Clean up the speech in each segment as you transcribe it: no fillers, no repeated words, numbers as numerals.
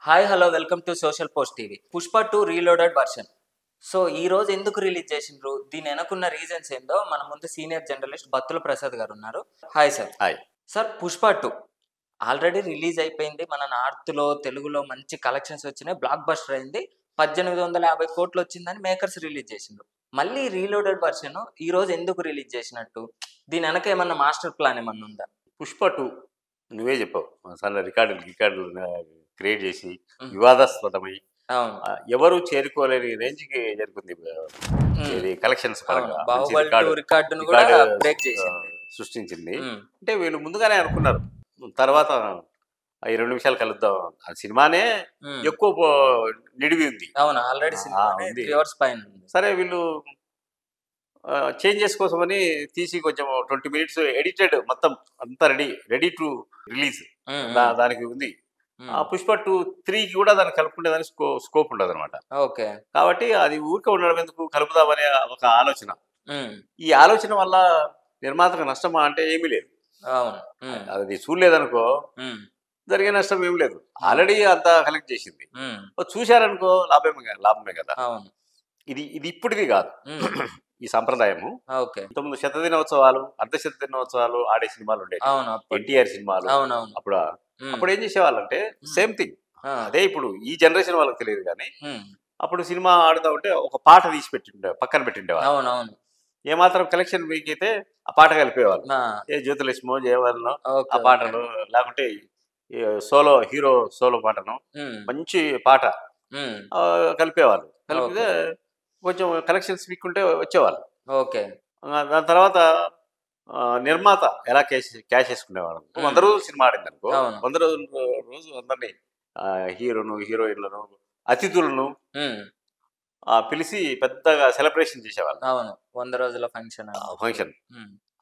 Hi hello welcome to social post TV. Pushpa 2 reloaded version. So ఈ రోజు ఎందుకు release చేసిండ్రు, దీని వెనకున్న రీజన్స్ ఏందో మన ముందు సీనియర్ జర్నలిస్ట్ బత్తుల ప్రసాద్ గారు ఉన్నారు. Hi sir. Hi sir, Pushpa 2 already release అయిపోయింది. మన నార్త్లో తెలుగులో మంచి కలెక్షన్స్ వచ్చినాయి, బ్లాక్ బస్టర్ అయింది. 1850 కోట్లు వచ్చిందని మేకర్స్ రిలీజ్ చేసిండ్రు. మళ్ళీ రీలోడెడ్ వర్షన్ ఈ రోజు ఎందుకు రిలీజ్ చేసినట్టు, దీని వెనక ఏమన్నా మాస్టర్ ప్లాన్ ఏమన్నా ఉందా? పుష్ప 2 నువ్వే చెప్పావు. చాలా రికార్డులు క్రియేట్ చేసి వివాదాస్పదమై అవును, ఎవరు చేరుకోలేని రేంజ్కి జరుగుతుంది. ఇది కలెక్షన్స్ పరంగా మంచి బాహుబలి 2 రికార్డును కూడా బ్రేక్ చేసింది, సృష్టించింది. ఉమ్, అంటే వీళ్ళు ముందుగానే అనుకున్నారు. తర్వాత ఈ 2 నిమిషాలు కలుద్దాం, ఆ సినిమానే ఎక్కువ నిడివి ఉంది. అవును, ఆల్రెడీ సినిమా ఉంది. 3 hours పైన ఉంది. సరే వీళ్ళు చేంజెస్ కోసమని తీసి కొంచెం 20 minutes ఎడిటెడ్ మొత్తం అంతా రెడీ టు రిలీజ్ దానికి ఉంది. ఆ పుష్ప 2-3కి కూడా దాన్ని కలుపుకునేదానికి స్కోప్ ఉండదు అనమాట. ఓకే, కాబట్టి అది ఊరికే ఉండడం ఎందుకు, కలుపుదామనే ఒక ఆలోచన. ఈ ఆలోచన వల్ల నిర్మాతకు నష్టమా అంటే ఏమీ లేదు. అవును, అది చూడలేదనుకో జరిగే నష్టం ఏమి లేదు. ఆల్రెడీ అంతా కలెక్ట్ చేసింది. చూశారనుకో లాభమే కదా. అవును, ఇది ఇప్పుడుది కాదు ఈ సంప్రదాయము. ఓకే, 9 శతదినోత్సవాలు, అర్ధశత దినోత్సవాలు ఆడే సినిమాలు ఉండేవి. అవును, ఎన్టీఆర్ సినిమాలు. అవునవును, అప్పుడు ఏం చేసేవాళ్ళంటే సేమ్ థింగ్. అదే ఇప్పుడు ఈ జనరేషన్ వాళ్ళకి తెలియదు కానీ అప్పుడు సినిమా ఆడుతూ ఉంటే ఒక పాట తీసి పక్కన పెట్టిండేవాళ్ళు. అవునవును, ఏమాత్రం కలెక్షన్ వీక్ అయితే ఆ పాట కలిపేవాళ్ళు. ఏ జ్యోతిలక్ష్మో జయవర్ణో ఆ పాటలు, లేకుంటే హీరో సోలో పాటను మంచి పాట కలిపేవాళ్ళు. కలిపితే కొంచెం కలెక్షన్స్ వీక్ ఉంటే వచ్చేవాళ్ళు. ఓకే, దాని తర్వాత నిర్మాత ఎలా క్యాష్ చేసుకునేవాడు. 100 రోజులు సినిమా ఆడింది అనుకో, 100 రోజు అందరినీ హీరోను, హీరోయిన్లను, అతిథులను పిలిచి పెద్దగా సెలబ్రేషన్ చేసేవాళ్ళు. అవును, 100 రోజుల ఫంక్షన్.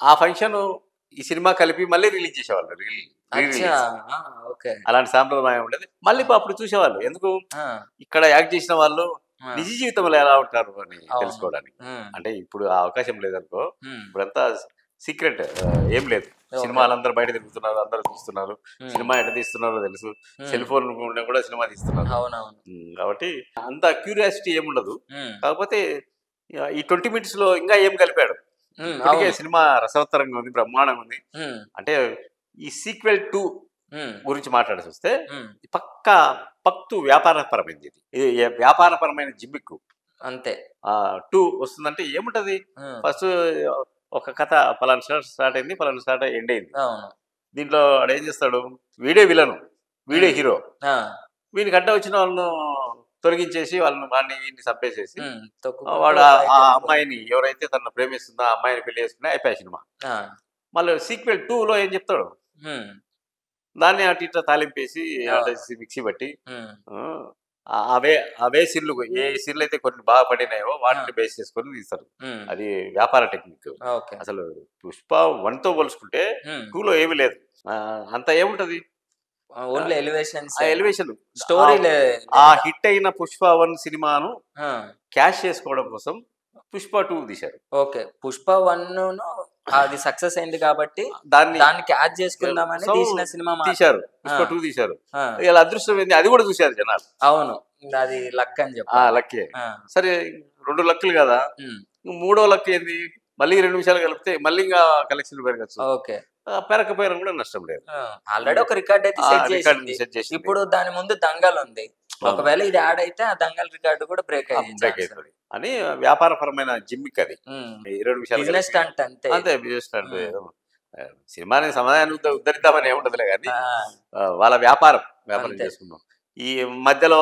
ఆ ఫంక్షన్ ఈ సినిమా కలిపి మళ్ళీ రిలీజ్ చేసేవాళ్ళు. అలాంటి సాంప్రదాయం ఉండేది. మళ్ళీ అప్పుడు చూసేవాళ్ళు. ఎందుకు, ఇక్కడ యాక్ట్ చేసిన వాళ్ళు నిజ జీవితంలో ఎలా ఉంటారు అని తెలుసుకోవడానికి. అంటే ఇప్పుడు ఆ అవకాశం లేదనుకో, ఇప్పుడంతా సీక్రెట్ ఏం లేదు. సినిమాలు అందరూ బయట తిరుగుతున్నారు, అందరూ చూస్తున్నారు. సినిమా ఎట్లా తీస్తున్నారో తెలుసు, సెల్ ఫోన్ కూడా సినిమా తీస్తున్నారు. కాబట్టి అంత క్యూరియాసిటీ ఏముండదు. కాకపోతే ఈ 20 minutes లో ఇంకా ఏం కలిపాడు. ఇప్పటికే సినిమా రసవత్తరంగా ఉంది, బ్రహ్మాండంగా ఉంది. అంటే ఈ సీక్వెల్ 2 గురించి మాట్లాడాల్సి వస్తే పక్తు వ్యాపారపరమైంది. ఇది వ్యాపారపరమైన జిమ్మిక్కు అంతే. 2 వస్తుందంటే ఏముంటది, ఫస్ట్ ఒక కథ పలానా స్టార్ట్ అయింది, పలానా స్టార్ట్ ఎండ్ అయింది. దీంట్లో వాడు ఏం చేస్తాడు, వీడే విలను, వీడే హీరో. వీనికి అడ్డ వచ్చిన వాళ్ళను తొలగించేసి వాడిని వీడిని చంపేసేసి వాడు ఆ అమ్మాయిని, ఎవరైతే తనను ప్రేమిస్తుందో ఆ అమ్మాయిని పెళ్లి చేసుకుని అయిపోయా సినిమా. మళ్ళీ సీక్వెల్ 2లో ఏం చెప్తాడు, దాన్ని అటు ఇట్లా తాలింపేసి మిక్సీ బట్టి అవే సీన్లు, ఏ సీన్లు అయితే కొన్ని బాగా పడినాయో వాటిని బేస్ చేసుకొని తీస్తారు. అది వ్యాపార టెక్నిక్. అసలు పుష్ప 1తో పోల్చుకుంటే 2లో ఏమీ లేదు. అంత ఏముంటది, ఎలివేషన్ స్టోరీ. ఆ హిట్ అయిన పుష్ప 1 సినిమాను క్యాష్ చేసుకోవడం కోసం పుష్ప 2 తీశారు. ఓకే, పుష్ప 1 అది సక్సెస్ అయింది కాబట్టి దాన్ని క్యాచ్ చేసుకుందామని తీసిన సినిమా తీశారు. పుష్ప 2 తీశారు. ఇలా అదృష్టం ఏంది, అది కూడా చూశారు జనాలు. అవును, అది లక్ అని చెప్పి. లక్కే. సరే 2 లక్కులు కదా, 3వ లక్ ఏంది, మళ్ళీ 2 నిమిషాలు కలిపితే మళ్ళీ ఇంకా కలెక్షన్ పెరగచ్చు. ఓకే, పెరగపోయినా కూడా నష్టం లేదు. ఆల్రెడీ ఒక రికార్డ్ అయితే సెట్ చేసి, ఇప్పుడు దాని ముందు దంగల్ ఉంది. ఒకవేళ ఇది యాడ్ అయితే ఆ దంగల్ రికార్డు కూడా బ్రేక్ అవుతుంది అని వ్యాపారపరమైన జిమ్మిక్ అది. 20 నిమిషాలు అంతే. బిజినెస్ స్టాంట్ సినిమాని సమాధానాన్ని ఉద్ధరిద్దామని ఏముండదులే కానీ వాళ్ళ వ్యాపారం చేసుకున్నాం. ఈ మధ్యలో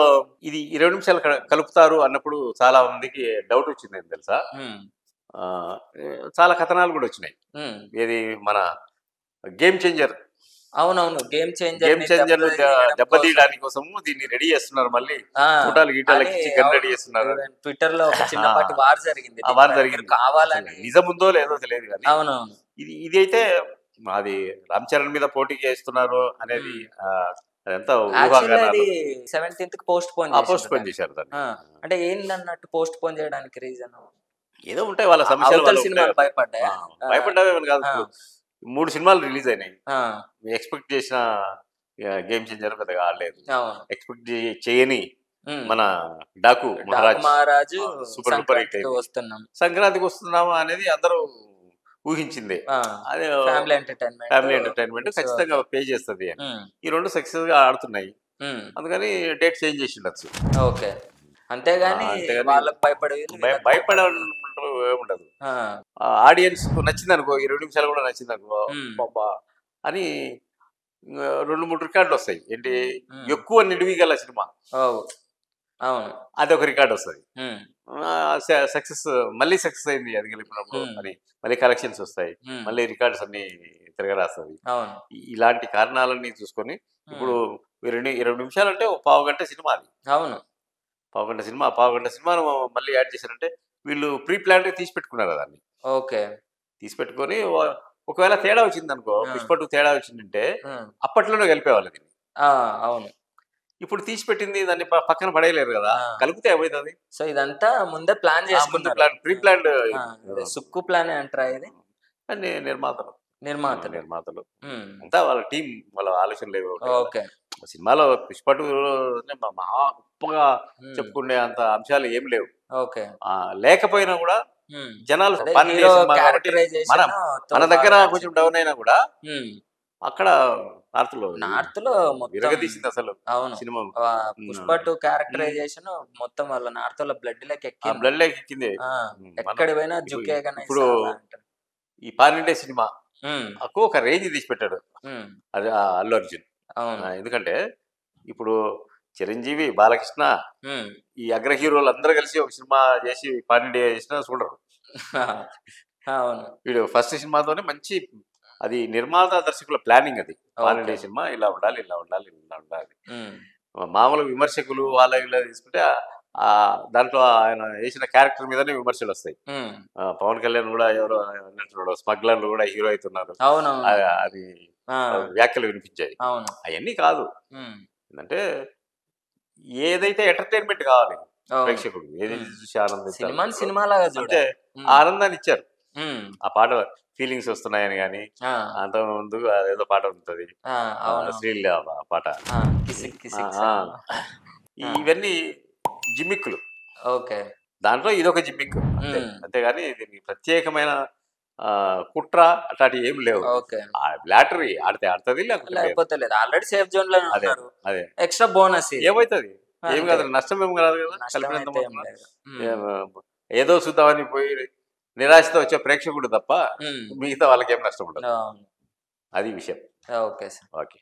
ఇది 20 నిమిషాలు కలుపుతారు అన్నప్పుడు చాలా మందికి డౌట్ వచ్చింది తెలుసా. చాలా కథనాలు కూడా వచ్చినాయి. ఇది మన గేమ్ చేంజర్. అవునవును, గేమ్ చేంజర్ దెబ్బతీయడానికి కోసం దీన్ని రెడీ చేస్తున్నారు. మళ్ళీ గీటాలకి గన్ రెడీ చేస్తున్నారు. ట్విట్టర్ లో చిన్నపాటి వార్ జరిగింది. కావాలని నిజముందో లేదో తెలియదు కానీ అవునవును, ఇది అయితే అది రామ్ చరణ్ మీద పోటీ చేస్తున్నారు అనేది అదంతా 17th పోస్ట్ పోన్ చేశారు. అంటే ఏందన్నట్టు పోస్ట్ పోన్ చేయడానికి రీజన్ ఏదో ఉంటాయి వాళ్ళ సమస్యలు. సినిమాలు భయపడ్డావే కాదు, 3 సినిమాలు రిలీజ్ అయినాయి. ఎక్స్పెక్ట్ చేసిన గేమ్ చేంజర్ పెద్దగా ఆడలేదు. అవును. ఎక్స్పెక్ట్ చేయని మన డాకు మహారాజు సూపర్ డూపర్ హిట్ అయింది. వస్తున్నాం, సంక్రాంతికి వస్తున్నాము అనేది అందరూ ఊహించిందే. అదే ఫ్యామిలీ ఎంటర్టైన్మెంట్ ఖచ్చితంగా పే చేస్తుంది అని. ఈ రెండు సక్సెస్ గా ఆడుతున్నాయి, అందుకని డేట్ చేంజ్ చేసి ఉండొచ్చు. ఓకే, అంతేగాని వాళ్ళకి భయపడే ఏముండదు. ఆడియన్స్ కు నచ్చింది అనుకో, 20 నిమిషాలు కూడా నచ్చింది అనుకో, బాబా అని 2-3 రికార్డులు వస్తాయి. ఏంటి, ఎక్కువ నిడివి గల సినిమా, అవును, అదొక రికార్డు వస్తుంది. సక్సెస్ మళ్ళీ సక్సెస్ అయింది అది గెలిపినప్పుడు అని మళ్ళీ కలెక్షన్స్ వస్తాయి, మళ్ళీ రికార్డ్స్ అన్ని తిరగరాస్తుంది. ఇలాంటి కారణాలన్నీ చూసుకొని ఇప్పుడు 20 నిమిషాలు అంటే ఒక పావు గంట సినిమా అది. అవును, పావు గంట సినిమాను మళ్ళీ యాడ్ చేశారంటే వీళ్ళు ప్రీ ప్లాన్ తీసి పెట్టుకున్నారు దాన్ని. ఓకే, తీసి పెట్టుకొని ఒకవేళ తేడా వచ్చింది అనుకో, పుష్ప 2 తేడా వచ్చిందంటే అప్పట్లోనే కలిపేవాళ్ళు దీన్ని. అవును, ఇప్పుడు తీసి పెట్టింది దాన్ని పక్కన పడేయలేరు కదా, కలిపితే ఏమవుతుంది? సో ఇదంతా ముందే ప్లాన్ చేసుకుంటారు, ప్రీ ప్లాన్ సుక్కు ప్లాన్ అంటారా ఇది? నిర్మాతలు అంతా వాళ్ళ టీం, వాళ్ళ ఆలోచనలు లేవు. ఓకే, సినిమాలో పుష్ప 2 మహా గొప్పగా చెప్పుకునే అంత అంశాలు ఏం లేవు. ఓకే, లేకపోయినా కూడా జనాలు మన దగ్గర కొంచెం డౌన్ అయినా కూడా అక్కడ నార్త్ లో విరగదీసింది అసలు. అవును, సినిమా పుష్ప 2 క్యారెక్టరైజేషన్ మొత్తం వాళ్ళ నార్త్ లో బ్లడ్ లెక్క ఎక్కింది. ఎక్కడ పోయినా జుకే. ఇప్పుడు ఈ పానిండే సినిమా ఒక రేంజ్ తీసి పెట్టాడు అది అల్లు అర్జున్. ఎందుకంటే ఇప్పుడు చిరంజీవి, బాలకృష్ణ, ఈ అగ్ర హీరోలు అందరూ కలిసి ఒక సినిమా చేసి పానిండే చేసినా చూడరు. వీడు ఫస్ట్ సినిమాతోనే మంచి, అది నిర్మాత దర్శకుల ప్లానింగ్. అది పానిండే సినిమా ఇలా ఉండాలి. మామూలు విమర్శకులు వాళ్ళ ఇలా తీసుకుంటే దాంట్లో ఆయన వేసిన క్యారెక్టర్ మీదనే విమర్శలు వస్తాయి. పవన్ కళ్యాణ్ కూడా ఎవరో అన్నట్టు స్మగ్లర్లు కూడా హీరో అవుతున్నారు, అది వ్యాఖ్యలు వినిపించాయి. అవన్నీ కాదు, ఏంటంటే ఏదైతే ఎంటర్టైన్మెంట్ కావాలి ప్రేక్షకుడు, ఏది చూసి ఆనందించాలి, ఆనందాన్ని ఇచ్చారు. ఆ పాట ఫీలింగ్స్ వస్తున్నాయని కానీ, అంత ముందు అదేదో పాట ఉంటుంది శ్రీల పాట, ఇవన్నీ జిమ్మిక్కులు. దాంట్లో ఇదొక జిమ్మిక్ అంతేగాని దీనికి ప్రత్యేకమైన కుట్ర అట్లాంటివి ఏం లేవు. బ్లాటరీ ఆడితే ఆడుతుంది, లేకపోతే లేదు. ఆల్రెడీ సేఫ్ జోన్ లో ఉన్నారు, అదే ఎక్స్ట్రా బోనస్ ఏమవుతుంది, ఏం కాదు, నష్టం ఏం కాదు కదా. ఏదో చూద్దామని పోయి నిరాశతో వచ్చే ప్రేక్షకుడు తప్ప మిగతా వాళ్ళకి ఏం నష్టం ఉండదు. అది విషయం. Okay sir. ఓకే.